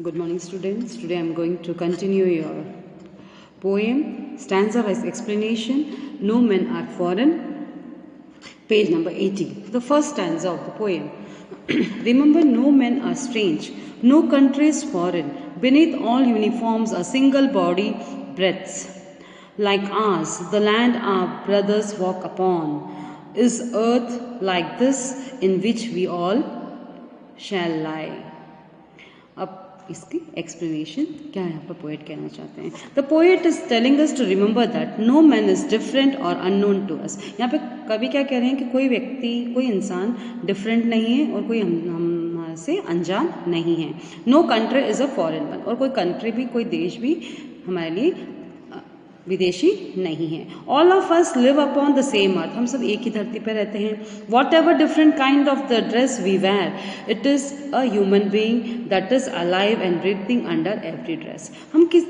Good morning, students. Today I am going to continue your poem, stanza wise explanation. No men are foreign, page number 80. The first stanza of the poem. Remember, no men are strange, no country is foreign. Beneath all uniforms, a single body breathes. Like ours, the land our brothers walk upon. Is earth like this in which we all shall lie? अब इसकी explanation क्या यहाँ पर poet कहना चाहते हैं. The poet is telling us to remember that no man is different or unknown to us. यहाँ पे कवि क्या कह रहे हैं कि कोई व्यक्ति, कोई इंसान डिफरेंट नहीं है और कोई हमारे से अनजान नहीं है. No country is a foreign one, और कोई कंट्री भी, कोई देश भी हमारे लिए विदेशी नहीं है. All of us live upon the same earth, हम सब एक ही धरती पर रहते हैं. Whatever different kind of the dress we wear, it is a human being that is alive and breathing under every dress. हम किस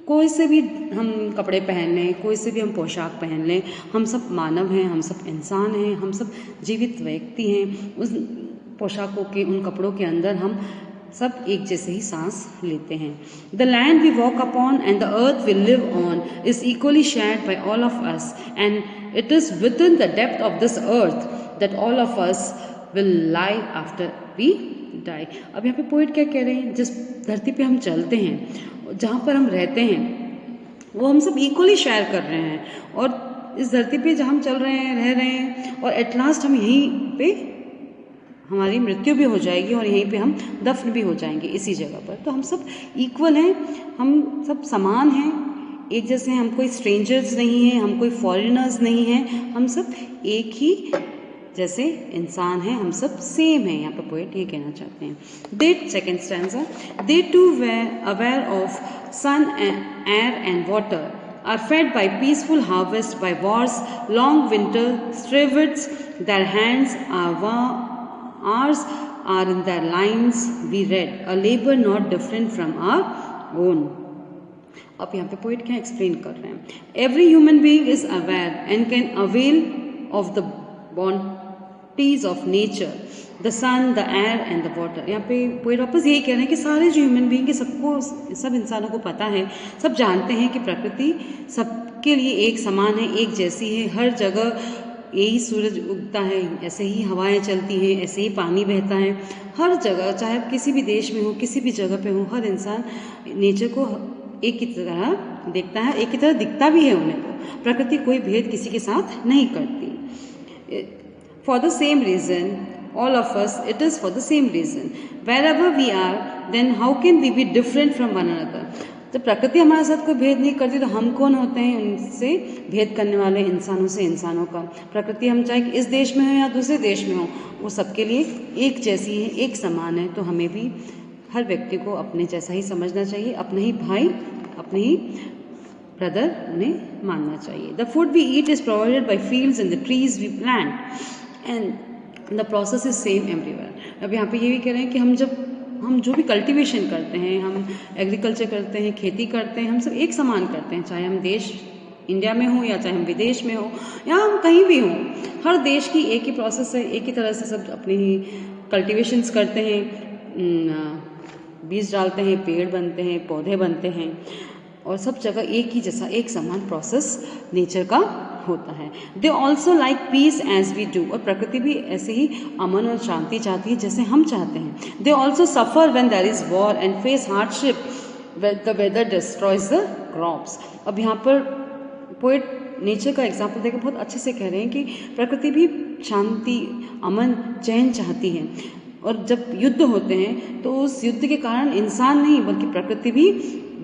कोई से भी हम कपड़े पहन लें, कोई से भी हम पोशाक पहन लें, हम सब मानव हैं, हम सब इंसान हैं, हम सब जीवित व्यक्ति हैं. उस पोशाकों के, उन कपड़ों के अंदर हम सब एक जैसे ही सांस लेते हैं. The land we walk upon and the earth we live on is equally shared by all of us, and it is within the depth of this earth that all of us will lie after we die. अब यहाँ पे poet क्या कह रहे हैं, जिस धरती पे हम चलते हैं, जहाँ पर हम रहते हैं, वो हम सब इक्वली शेयर कर रहे हैं. और इस धरती पे जहाँ हम चल रहे हैं, रह रहे हैं, और एट लास्ट हम यहीं पे हमारी मृत्यु भी हो जाएगी और यहीं पे हम दफन भी हो जाएंगे इसी जगह पर. तो हम सब इक्वल हैं, हम सब समान हैं, एक जैसे हैं. हम कोई स्ट्रेंजर्स नहीं हैं, हम कोई फॉरेनर्स नहीं हैं, हम सब एक ही जैसे इंसान हैं, हम सब सेम हैं. यहाँ पर पोएट ये कहना चाहते हैं. They second stanza. They too were aware of sun air and water are fed by peaceful harvest, by war's long winter strivets. Their hands are ours are in their lines we read, a labor not different from our own. अब यहाँ पे poet क्या explain कर रहे हैं. Every human being is aware and can avail of the bounties of nature, the sun, the air and the water. यहाँ पे poet वापस यही कह रहे हैं कि सारे जो ह्यूमन बीइंग के सबको, सब इंसानों को पता है, सब जानते हैं कि प्रकृति सबके लिए एक समान है, एक जैसी है. हर जगह यही सूरज उगता है, ऐसे ही हवाएं चलती हैं, ऐसे ही पानी बहता है. हर जगह, चाहे किसी भी देश में हो, किसी भी जगह पे हो, हर इंसान नेचर को एक ही तरह देखता है, एक ही तरह दिखता भी है उन्हें. को प्रकृति कोई भेद किसी के साथ नहीं करती. For the same reason all of us, it is for the same reason. Wherever we are, then how can we be different from one another? जब प्रकृति हमारे साथ कोई भेद नहीं करती तो हम कौन होते हैं उनसे भेद करने वाले, इंसानों से इंसानों का. प्रकृति हम चाहे इस देश में हो या दूसरे देश में हो, वो सबके लिए एक जैसी है, एक समान है. तो हमें भी हर व्यक्ति को अपने जैसा ही समझना चाहिए, अपने ही भाई, अपने ही ब्रदर उन्हें मानना चाहिए. The food we eat is provided by fields and the trees we plant and the process is same everywhere. अब यहाँ पे ये भी कह रहे हैं कि हम जो भी कल्टीवेशन करते हैं, हम एग्रीकल्चर करते हैं, खेती करते हैं, हम सब एक समान करते हैं, चाहे हम देश इंडिया में हो या चाहे हम विदेश में हो या हम कहीं भी हों. हर देश की एक ही प्रोसेस है, एक ही तरह से सब अपनी ही कल्टीवेशंस करते हैं, बीज डालते हैं, पेड़ बनते हैं, पौधे बनते हैं, और सब जगह एक ही जैसा, एक समान प्रोसेस नेचर का होता है. They also like peace as we do, और प्रकृति भी ऐसे ही अमन और शांति चाहती है जैसे हम चाहते हैं. They also suffer when there is war and face hardship the weather destroys the crops. अब यहाँ पर पोएट नेचर का एग्जाम्पल देकर बहुत अच्छे से कह रहे हैं कि प्रकृति भी शांति, अमन, चैन चाहती है. और जब युद्ध होते हैं तो उस युद्ध के कारण इंसान नहीं बल्कि प्रकृति भी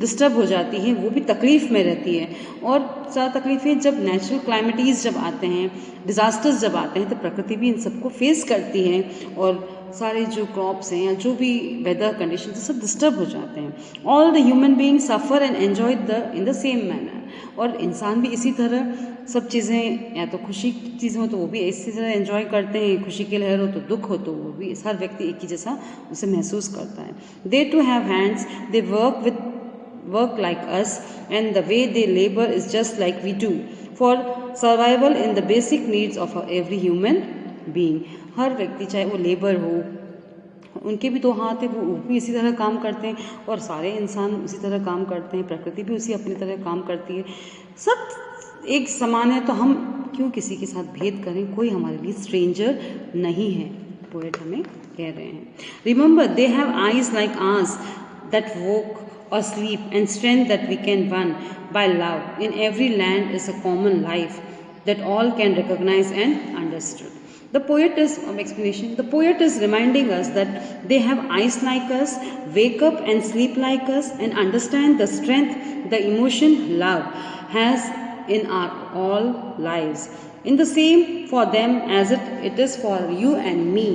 डिस्टर्ब हो जाती है, वो भी तकलीफ़ में रहती है. और ज़्यादा तकलीफ़ें जब नेचुरल क्लाइमेटीज़ जब आते हैं, डिज़ास्टर्स जब आते हैं, तो प्रकृति भी इन सबको फेस करती है और सारे जो क्रॉप्स हैं या जो भी वेदर कंडीशन सब डिस्टर्ब हो जाते हैं. All the human being suffer and enjoy in the same manner. और इंसान भी इसी तरह सब चीज़ें, या तो खुशी की चीज़ें हो तो वो भी इसी तरह एंजॉय करते हैं, खुशी की लहर हो तो दुख हो तो वो भी, हर व्यक्ति एक ही जैसा उसे महसूस करता है. They too have hands, they work like us, and the way they labor is just like we do for survival in the basic needs of every human being. हर व्यक्ति चाहे वो लेबर हो, उनके भी 2 हाथ है, वो भी इसी तरह काम करते हैं और सारे इंसान उसी तरह काम करते हैं, प्रकृति भी उसी अपनी तरह काम करती है, सब एक समान है, तो हम क्यों किसी के साथ भेद करें, कोई हमारे लिए स्ट्रेंजर नहीं है, पोएट हमें कह रहे हैं। Remember they have eyes like ours that walk or sleep and strength that we can won by love. In every land is a common life that all can recognize and understood. The poet is explanation. The poet is reminding us that they have eyes like us, wake up and sleep like us, and understand the strength, the emotion love has in our all lives. In the same for them as it is for you and me.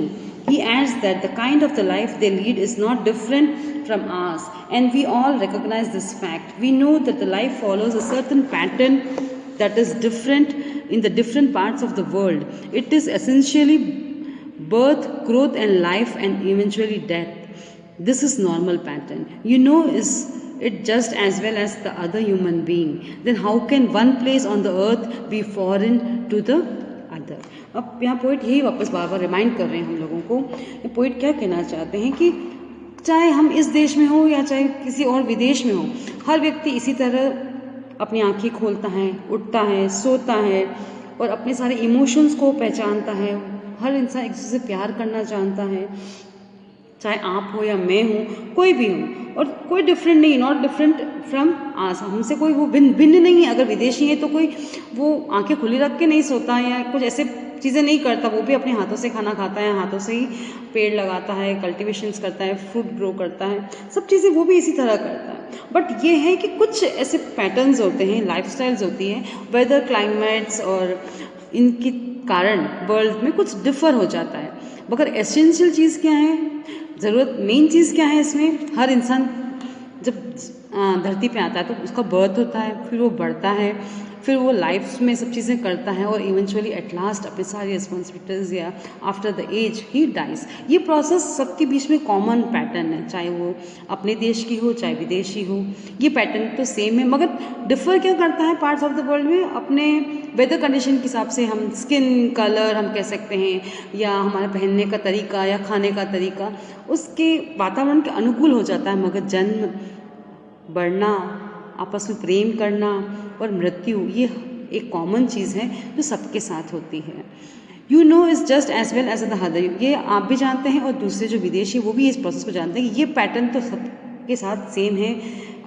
He adds that the kind of the life they lead is not different from ours, and we all recognize this fact. We know that the life follows a certain pattern that is different in the different parts of the world. It is essentially birth, growth and life, and eventually death. This is normal pattern. You know is it just as well as the other human being. Then how can one place on the earth be foreign to the other? अब यहाँ poet यही वापस बार बार remind कर रहे हैं हम लोगों को। पोइट क्या कहना चाहते हैं कि चाहे हम इस देश में हो या चाहे किसी और विदेश में हो, हर व्यक्ति इसी तरह अपनी आंखें खोलता है, उठता है, सोता है और अपने सारे इमोशंस को पहचानता है। हर इंसान एक दूसरे से प्यार करना जानता है, चाहे आप हो या मैं हूँ, कोई भी हो, और कोई डिफरेंट नहीं, नॉट डिफरेंट फ्रॉम आस, हमसे कोई वो भिन्न नहीं है। अगर विदेशी है तो कोई वो आंखें खुली रख के नहीं सोता है या कुछ ऐसे चीज़ें नहीं करता, वो भी अपने हाथों से खाना खाता है, हाथों से ही पेड़ लगाता है, कल्टीवेशंस करता है, फ्रूट ग्रो करता है, सब चीज़ें वो भी इसी तरह करता है। बट ये है कि कुछ ऐसे पैटर्न्स होते हैं, लाइफस्टाइल्स होती हैं, वेदर, क्लाइमेट्स और इनके कारण वर्ल्ड में कुछ डिफर हो जाता है। मगर एसेंशियल चीज़ क्या है, ज़रूरत, मेन चीज़ क्या है इसमें, हर इंसान जब धरती पे आता है तो उसका बर्थ होता है, फिर वो बढ़ता है, फिर वो लाइफ में सब चीज़ें करता है और इवेंचुअली एट लास्ट अपनी सारी रिस्पॉन्सिबिलिटीज़ या after the age he dies. ये प्रोसेस सबके बीच में कॉमन पैटर्न है, चाहे वो अपने देश की हो चाहे विदेशी हो, ये पैटर्न तो सेम है। मगर डिफर क्या करता है पार्ट्स ऑफ द वर्ल्ड में, अपने वेदर कंडीशन के हिसाब से, हम स्किन कलर हम कह सकते हैं, या हमारा पहनने का तरीका या खाने का तरीका उसके वातावरण के अनुकूल हो जाता है। मगर जन्म, बढ़ना, आपस में प्रेम करना और मृत्यु, ये एक कॉमन चीज़ है जो सबके साथ होती है। You know is just as well as the other, ये आप भी जानते हैं और दूसरे जो विदेशी वो भी इस प्रोसेस को जानते हैं कि ये पैटर्न तो सबके साथ सेम है।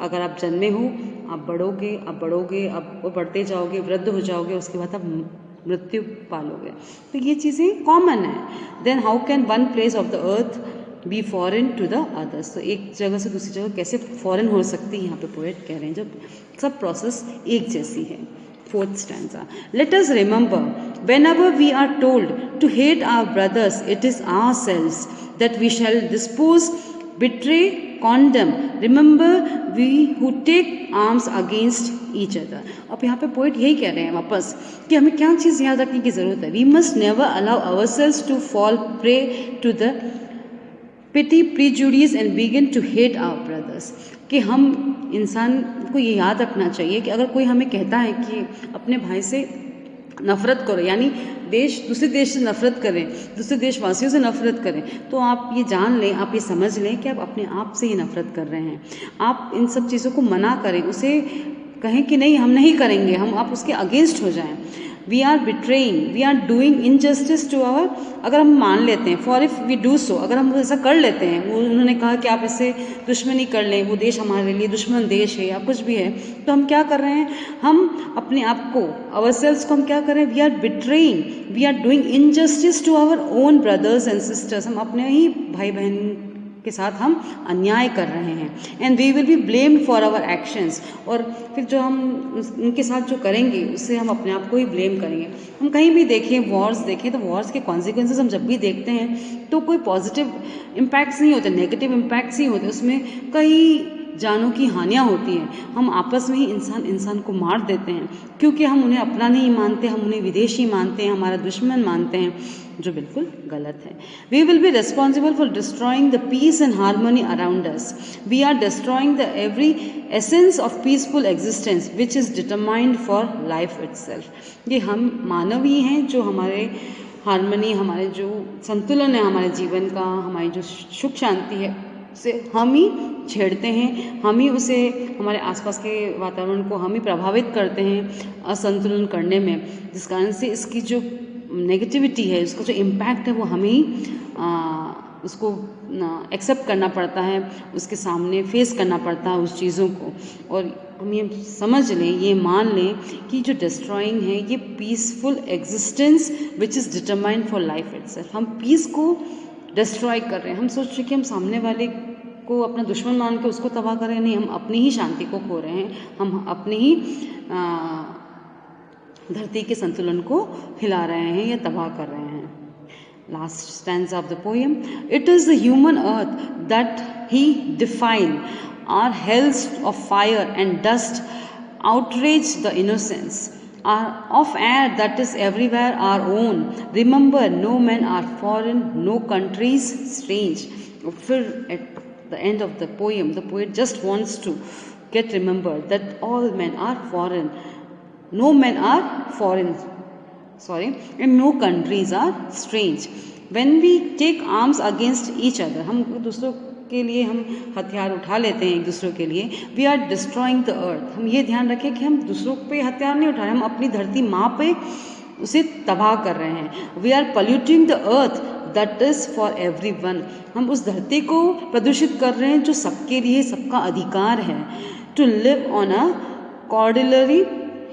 अगर आप जन्मे हो, आप बढ़ोगे, आप बढ़ते जाओगे, वृद्ध हो जाओगे, उसके बाद आप मृत्यु पालोगे, तो ये चीज़ें कॉमन है। Then how can one place of the earth be foreign to the others, तो एक जगह से दूसरी जगह कैसे फॉरेन हो सकती है, यहाँ पे पोएट कह रहे हैं जब सब प्रोसेस एक जैसी है। Fourth stanza, let us remember whenever we are told to hate our brothers, it is ourselves that we shall dispose, betray, condemn. Remember we who take arms against each other. अब यहाँ पे poet यही कह रहे हैं वापस कि हमें क्या चीज़ याद रखने की ज़रूरत है। We must never allow ourselves to fall prey to the pity, prejudice and begin to hate our brothers. कि हम इंसान को ये याद रखना चाहिए कि अगर कोई हमें कहता है कि अपने भाई से नफ़रत करो, यानी दूसरे देश से नफ़रत करें, दूसरे देशवासियों से नफ़रत करें, तो आप ये जान लें, आप ये समझ लें कि आप अपने आप से ही नफ़रत कर रहे हैं। आप इन सब चीज़ों को मना करें, उसे कहें कि नहीं हम नहीं करेंगे, आप उसके अगेंस्ट हो जाएं। We are betraying, we are doing injustice to our, अगर हम मान लेते हैं, for if we do so, अगर हम ऐसा कर लेते हैं, वो उन्होंने कहा कि आप इससे दुश्मनी कर लें, वो देश हमारे लिए दुश्मन देश है या कुछ भी है, तो हम क्या कर रहे हैं, हम अपने आप को, अवर सेल्स को हम क्या कर रहे हैं, we are betraying, we are doing injustice to our own brothers and sisters, हम अपने ही भाई बहन के साथ हम अन्याय कर रहे हैं। And we will be blamed for our actions, और फिर जो हम उनके साथ जो करेंगे उससे हम अपने आप को ही ब्लेम करेंगे। हम कहीं भी देखें, वॉर्स देखें, तो वॉर्स के कॉन्सिक्वेंसेस हम जब भी देखते हैं तो कोई पॉजिटिव इम्पैक्ट्स नहीं होते, नेगेटिव इम्पैक्ट्स ही होते, उसमें कई जानों की हानियाँ होती हैं। हम आपस में ही इंसान को मार देते हैं क्योंकि हम उन्हें अपना नहीं मानते, हम उन्हें विदेशी मानते हैं, हमारा दुश्मन मानते हैं, जो बिल्कुल गलत है। We will be responsible for destroying the peace and harmony around us. We are destroying the every essence of peaceful existence which is determined for life itself. ये हम मानव ही हैं जो हमारे हार्मनी, हमारे जो संतुलन है हमारे जीवन का, हमारी जो सुख शांति है, उसे हम ही छेड़ते हैं, हम ही उसे, हमारे आसपास के वातावरण को हम ही प्रभावित करते हैं असंतुलन करने में, जिस कारण से इसकी जो नेगेटिविटी है, उसका जो इम्पैक्ट है, वो हमें ही उसको एक्सेप्ट करना पड़ता है, उसके सामने फेस करना पड़ता है उस चीज़ों को। और हम ये समझ लें, ये मान लें कि जो डिस्ट्रॉइंग है ये peaceful existence which is determined for life itself. हम पीस को डिस्ट्रॉय कर रहे हैं, हम सोच रहे हैं कि हम सामने वाले को अपना दुश्मन मान के उसको तबाह कर रहे हैं, नहीं, हम अपनी ही शांति को खो रहे हैं, हम अपने ही धरती के संतुलन को हिला रहे हैं या तबाह कर रहे हैं। Last stanza of the poem. It is the human earth that he defiled. Our hells of fire and dust outrage the innocence. Of air that is everywhere our own. Remember, no men are foreign, no countries strange. फिर at the end of the poet just wants to get remembered that all men are foreign. No men are foreign. And no countries are strange. When we take arms against each other, हम दूसरों के लिए हम हथियार उठा लेते हैं एक दूसरों के लिए, we are destroying the earth. हम ये ध्यान रखें कि हम दूसरों पे हथियार नहीं उठा रहे, हम अपनी धरती माँ पे उसे तबाह कर रहे हैं. We are polluting the earth that is for everyone. हम उस धरती को प्रदूषित कर रहे हैं जो सबके लिए, सबका अधिकार है. To live on a corollary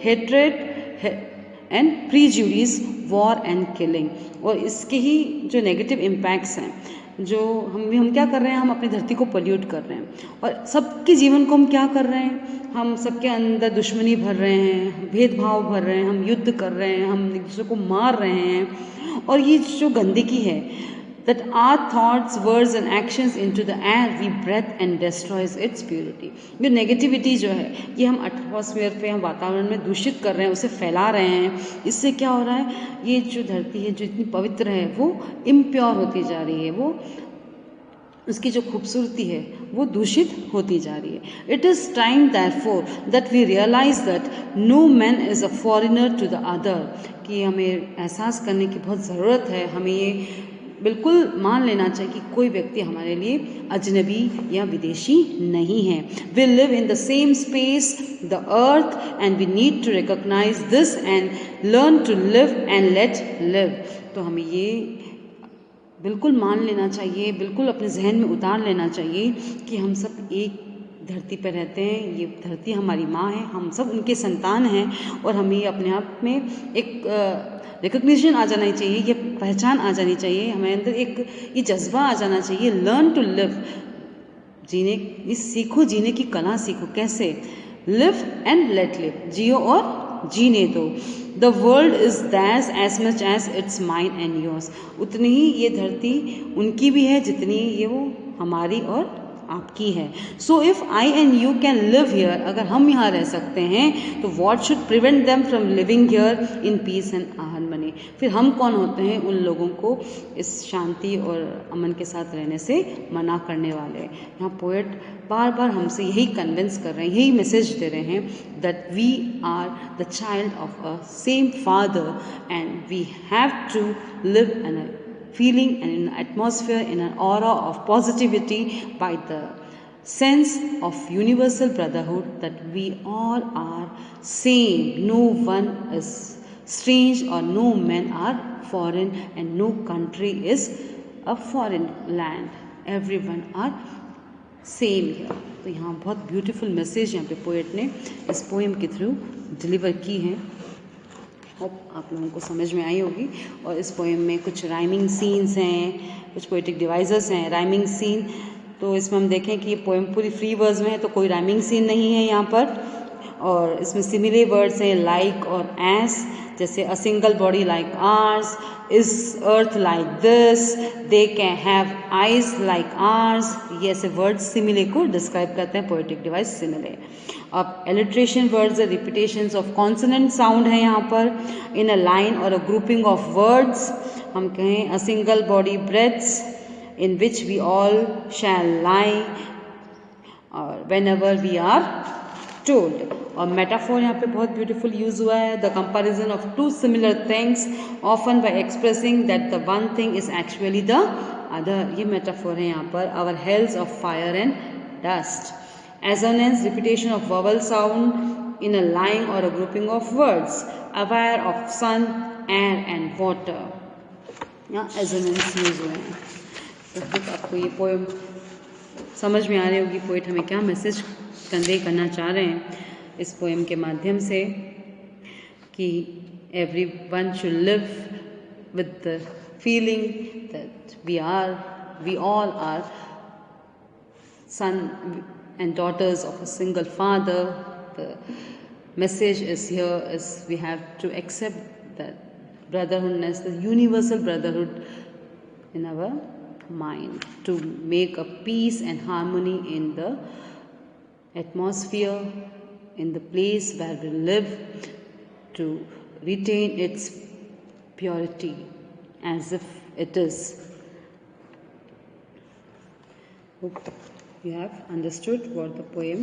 hatred and prejudice, war and killing. और इसके ही जो नेगेटिव इम्पैक्ट्स हैं, जो हम क्या कर रहे हैं, हम अपनी धरती को पोल्यूट कर रहे हैं और सबके जीवन को हम क्या कर रहे हैं, हम सबके अंदर दुश्मनी भर रहे हैं, भेदभाव भर रहे हैं, हम युद्ध कर रहे हैं, हम एक दूसरे को मार रहे हैं. और ये जो गंदगी है, that our thoughts, words and actions into the air we breathe and destroys its purity. ये नेगेटिविटी जो है, ये हम एटमॉस्फेयर पे, हम वातावरण में दूषित कर रहे हैं, उसे फैला रहे हैं. इससे क्या हो रहा है, ये जो धरती है जो इतनी पवित्र है वो इम्प्योर होती जा रही है, वो उसकी जो खूबसूरती है वो दूषित होती जा रही है. It is time therefore that we realize that no man is a foreigner to the other. कि हमें एहसास करने की बहुत ज़रूरत है, हमें ये बिल्कुल मान लेना चाहिए कि कोई व्यक्ति हमारे लिए अजनबी या विदेशी नहीं है. We live in the same space, the earth, and we need to recognise this and learn to live and let live. तो हमें ये बिल्कुल मान लेना चाहिए, बिल्कुल अपने जहन में उतार लेना चाहिए कि हम सब एक धरती पर रहते हैं, ये धरती हमारी माँ है, हम सब उनके संतान हैं और हमें अपने आप में एक रिकग्निशन आ जाना चाहिए, ये पहचान आ जानी चाहिए, हमारे अंदर एक ये जज्बा आ जाना चाहिए. लर्न टू लिव, जीने सीखो, जीने की कला सीखो. कैसे? लिव एंड लेट लिव, जियो और जीने दो. The world is that's as much as it's mine and yours. उतनी ही ये धरती उनकी भी है जितनी ये वो हमारी और आपकी है. So if I and you can live here, अगर हम यहाँ रह सकते हैं तो what should prevent them from living here in peace and harmony. फिर हम कौन होते हैं उन लोगों को इस शांति और अमन के साथ रहने से मना करने वाले. यहाँ पोएट बार बार हमसे यही कन्विंस कर रहे हैं, यही मैसेज दे रहे हैं that we are the child of a same father and we have to live in a feeling and in an atmosphere, in an aura of positivity, by the sense of universal brotherhood that we all are same. No one is strange or no men are foreign and no country is a foreign land. Everyone are same here. तो यहाँ बहुत beautiful message यहाँ पे poet ने इस poem के through deliver की है. होप आप लोगों को समझ में आई होगी. और इस पोएम में कुछ राइमिंग सीन्स हैं, कुछ पोएटिक डिवाइसेस हैं. राइमिंग सीन तो इसमें हम देखें कि ये पोएम पूरी फ्री वर्ड्स में है, तो कोई राइमिंग सीन नहीं है यहाँ पर. और इसमें सिमिले वर्ड्स हैं लाइक और एस, जैसे a single body like ours, is earth like this, they can have eyes like ours. ये ऐसे वर्ड्स सिमिले को डिस्क्राइब करते हैं, पोएटिक डिवाइस सिमिले. अब alliteration words, repetitions of consonant sound है यहाँ पर इन अ लाइन और अ ग्रुपिंग ऑफ वर्ड्स. हम कहें a single body breathes in which we all shall lie, और whenever we are told. और मेटाफोर यहाँ पे बहुत ब्यूटीफुल यूज हुआ है. The comparison of two similar things often by expressing that the one thing is actually the other. ये metaphor है यहाँ पर. Our hells of fire and dust. Assonance, repetition of vowel sound in a line or a grouping of words. Aware of sun, air and water. यहाँ assonance use हुए हैं. तो फिर आपको ये पोएम समझ में आ रही होगी पोएट हमें क्या मैसेज कन्वे करना चाह रहे हैं इस पोएम के माध्यम से, कि everyone should live with the feeling that we all are son and daughters of a single father. The message is here is we have to accept that brotherhoodness, the universal brotherhood in our mind, to make a peace and harmony in the atmosphere, in the place where we live, to retain its purity as if it is. Hope you have understood what the poem.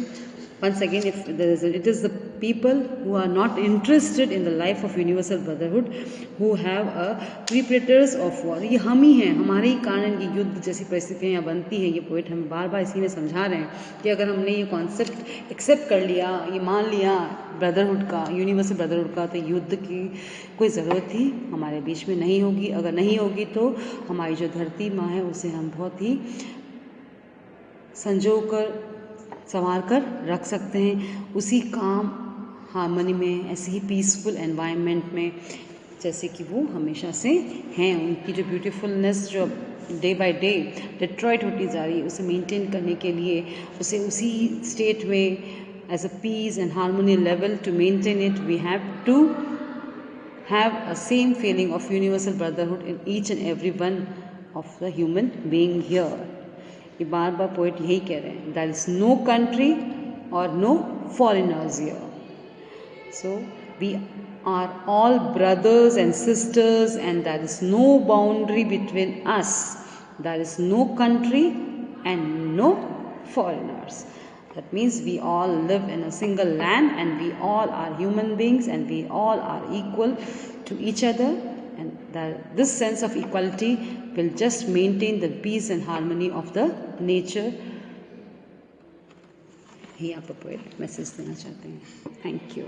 Once again, if there is it is the people who are not interested in the life of universal brotherhood who have a preparators of war. ये हम ही हैं, हमारे ही कारण ये युद्ध जैसी परिस्थितियाँ यहाँ बनती हैं. ये पोएट हमें बार बार इसी में समझा रहे हैं कि अगर हमने ये कॉन्सेप्ट एक्सेप्ट कर लिया, ये मान लिया ब्रदरहुड का, यूनिवर्सल ब्रदरहुड का, तो युद्ध की कोई ज़रूरत ही हमारे बीच में नहीं होगी. अगर नहीं होगी तो हमारी जो धरती माँ है उसे हम बहुत ही संजो कर संवार कर रख सकते हैं, उसी काम हार्मनी में, ऐसे ही पीसफुल एनवायरनमेंट में जैसे कि वो हमेशा से हैं. उनकी जो ब्यूटीफुलनेस जो डे बाय डे डिट्रॉइट होती जा रही है, उसे मेंटेन करने के लिए, उसे उसी स्टेट में as a peace and harmony level to maintain it, we have to have a same feeling of universal brotherhood in each and every one of the human being here. ये बार बार poet यही कह रहे हैं, there is no country और no foreigners here. So we are all brothers and sisters and there is no boundary between us. There is no country and no foreigners. That means we all live in a single land and we all are human beings and we all are equal to each other, and this sense of equality will just maintain the peace and harmony of the nature. ही आप poet message देना चाहते हैं. Thank you.